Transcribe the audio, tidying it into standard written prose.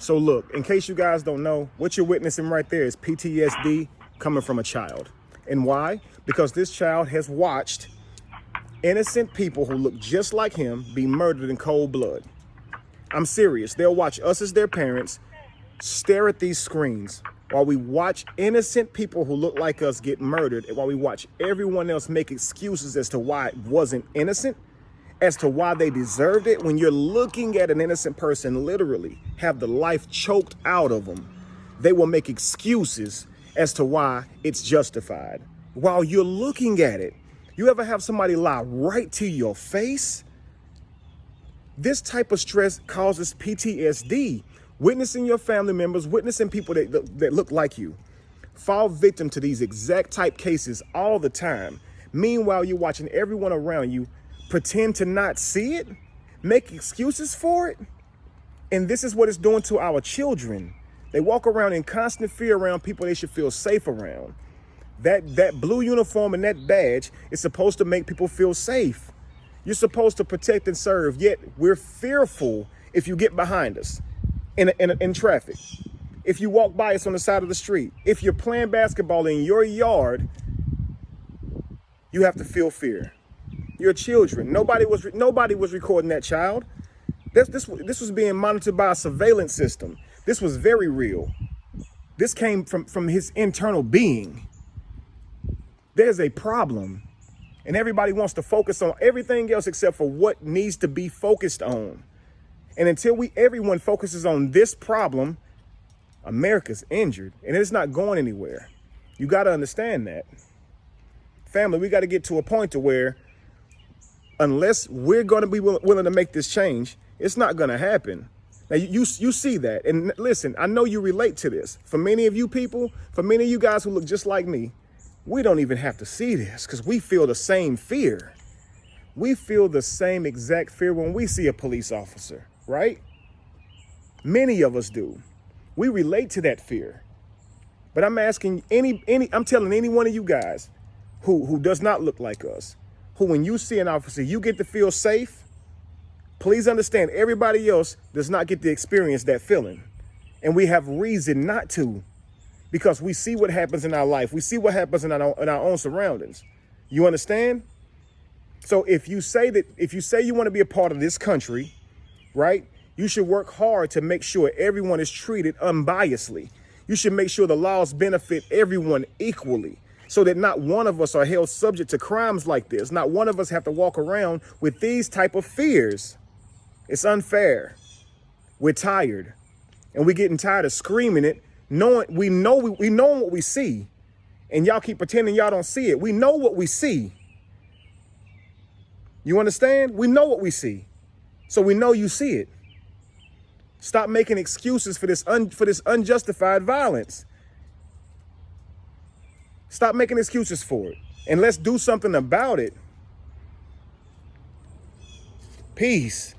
So look, in case you guys don't know, what you're witnessing right there is PTSD coming from a child. And why? Because this child has watched innocent people who look just like him be murdered in cold blood. I'm serious. They'll watch us as their parents stare at these screens while we watch innocent people who look like us get murdered, and while we watch everyone else make excuses as to why it wasn't innocent, as to why they deserved it. When you're looking at an innocent person literally have the life choked out of them, they will make excuses as to why it's justified. While you're looking at it, you ever have somebody lie right to your face? This type of stress causes PTSD. Witnessing your family members, witnessing people that look like you, fall victim to these exact type cases all the time. Meanwhile, you're watching everyone around you pretend to not see it, make excuses for it. And this is what it's doing to our children. They walk around in constant fear around people they should feel safe around. That blue uniform and that badge is supposed to make people feel safe. You're supposed to protect and serve, yet we're fearful if you get behind us in traffic. If you walk by us on the side of the street, if you're playing basketball in your yard, you have to feel fear. Your children, nobody was recording that child. This was being monitored by a surveillance system. This was very real. This came from his internal being. There's a problem, and everybody wants to focus on everything else except for what needs to be focused on. And until everyone focuses on this problem, America's injured, and it's not going anywhere. You got to understand that. Family, we got to get to a point to where unless we're going to be willing to make this change, it's not going to happen. Now, you see that. And listen, I know you relate to this. For many of you people, for many of you guys who look just like me, we don't even have to see this because we feel the same fear. We feel the same exact fear when we see a police officer, right? Many of us do. We relate to that fear. But I'm asking I'm telling any one of you guys who does not look like us, who when you see an officer, you get to feel safe. Please understand, everybody else does not get to experience that feeling. And we have reason not to, because we see what happens in our life. We see what happens in our own surroundings. You understand? So if you say you want to be a part of this country, right, you should work hard to make sure everyone is treated unbiasedly. You should make sure the laws benefit everyone equally, so that not one of us are held subject to crimes like this. Not one of us have to walk around with these type of fears. It's unfair. We're tired, and we're getting tired of screaming it, knowing we know what we see, and y'all keep pretending y'all don't see it. We know what we see. You understand? We know what we see, so we know you see it. Stop making excuses for this unjustified violence. Stop making excuses for it, and let's do something about it. Peace.